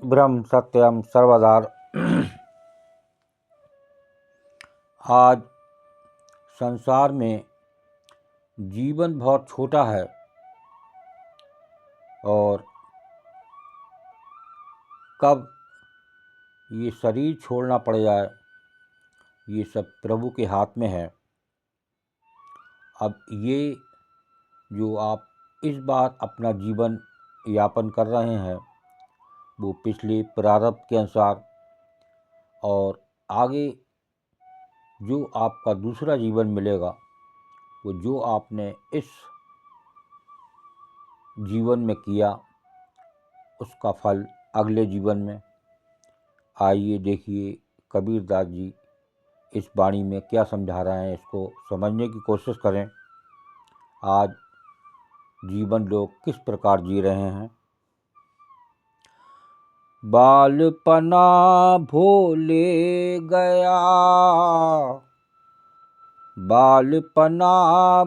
ब्रह्म सत्यम सर्वदार। आज संसार में जीवन बहुत छोटा है और कब ये शरीर छोड़ना पड़ जाए ये सब प्रभु के हाथ में है। अब ये जो आप इस बार अपना जीवन यापन कर रहे हैं वो पिछले प्रारब्ध के अनुसार और आगे जो आपका दूसरा जीवन मिलेगा वो जो आपने इस जीवन में किया उसका फल अगले जीवन में। आइए देखिए कबीरदास जी इस वाणी में क्या समझा रहे हैं, इसको समझने की कोशिश करें। आज जीवन लोग किस प्रकार जी रहे हैं। बालपना भोले गया, बालपना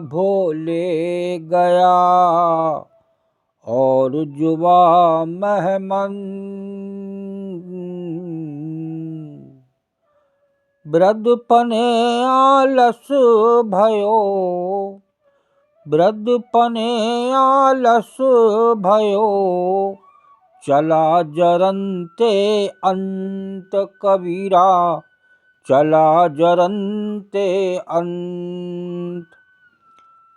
भोले गया और जुवा मेहमान वृद्धपने आलस भयो, वृद्धपने आलस भयो चला जरन्ते अंत कबीरा, चला जरन्ते अंत।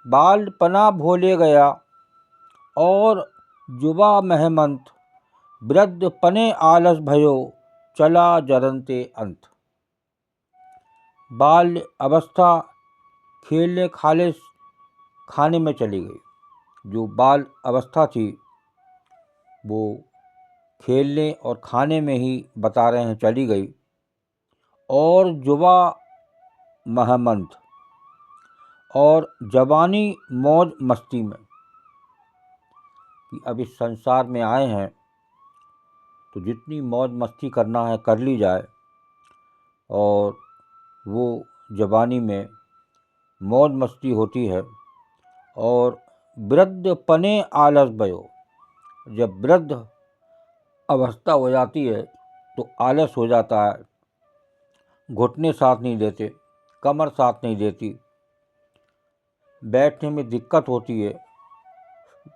बालपना भोले गया और जुबा महमंत वृद्धपने आलस भयो चला जरन्ते अंत। बाल्य अवस्था खेलने खाने में चली गई। जो बाल अवस्था थी वो खेलने और खाने में ही बता रहे हैं चली गई। और जुबा महमंत और जवानी मौज मस्ती में कि अब इस संसार में आए हैं तो जितनी मौज मस्ती करना है कर ली जाए। और वो जवानी में मौज मस्ती होती है। और वृद्धपने आलस भयो, जब वृद्ध अवस्था हो जाती है तो आलस हो जाता है, घुटने साथ नहीं देते, कमर साथ नहीं देती, बैठने में दिक्कत होती है।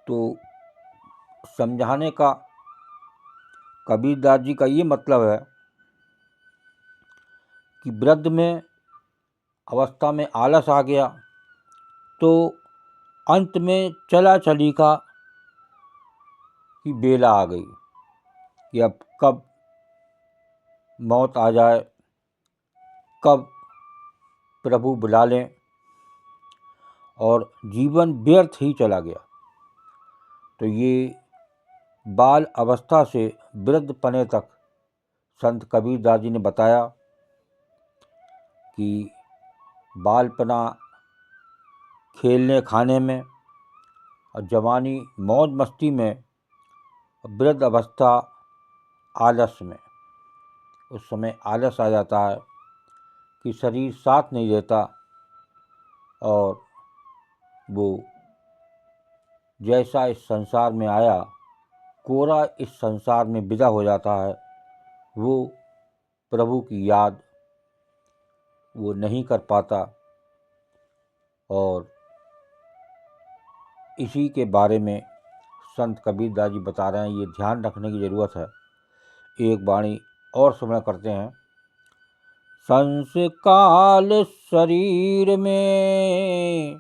तो समझाने का कबीरदास जी का ये मतलब है कि वृद्ध में अवस्था में आलस आ गया तो अंत में चला चली का की बेला आ गई कि अब कब मौत आ जाए, कब प्रभु बुला लें, और जीवन व्यर्थ ही चला गया। तो ये बाल अवस्था से वृद्धपने तक संत कबीरदास जी ने बताया कि बालपना खेलने खाने में और जवानी मौज मस्ती में, वृद्ध अवस्था आलस में। उस समय आलस आ जाता है कि शरीर साथ नहीं देता और वो जैसा इस संसार में आया कोरा इस संसार में विदा हो जाता है। वो प्रभु की याद वो नहीं कर पाता। और इसी के बारे में संत कबीरदास जी बता रहे हैं, ये ध्यान रखने की ज़रूरत है। एक वाणी और स्मरण करते हैं। संस्काल शरीर में,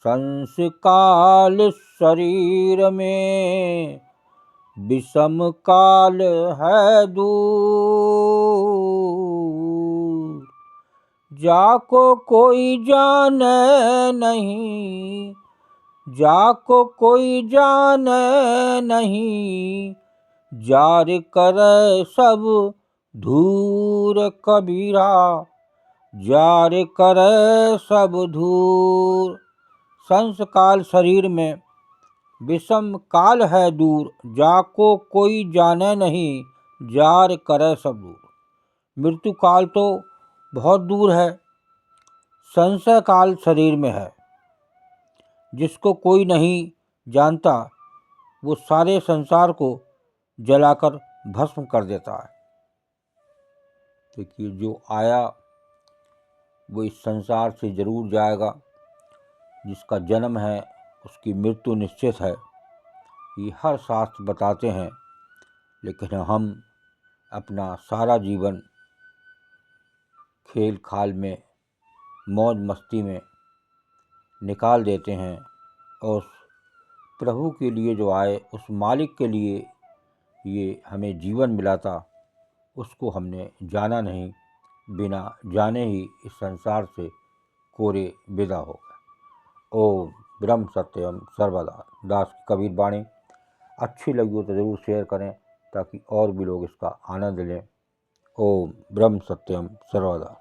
संस्काल शरीर में विषम काल है दूर, जाको कोई जाने नहीं, जाको कोई जाने नहीं, जार करे सब धूर कबीरा, जार करे सब धूर। संस्काल शरीर में विषम काल है दूर, जाको कोई जाने नहीं, जार करे सब दूर। मृत्यु काल तो बहुत दूर है, संशय काल शरीर में है। जिसको कोई नहीं जानता वो सारे संसार को जलाकर भस्म कर देता है। देखिए, जो आया वो इस संसार से जरूर जाएगा, जिसका जन्म है उसकी मृत्यु निश्चित है, ये हर शास्त्र बताते हैं। लेकिन हम अपना सारा जीवन खेल खाल में, मौज मस्ती में निकाल देते हैं और प्रभु के लिए जो आए, उस मालिक के लिए ये हमें जीवन मिला था, उसको हमने जाना नहीं, बिना जाने ही इस संसार से कोरे विदा हो गए। ओम ब्रह्म सत्यम सर्वदा। दास की कबीर वाणी अच्छी लगी हो तो ज़रूर शेयर करें, ताकि और भी लोग इसका आनंद लें। ओम ब्रह्म सत्यम सर्वदा।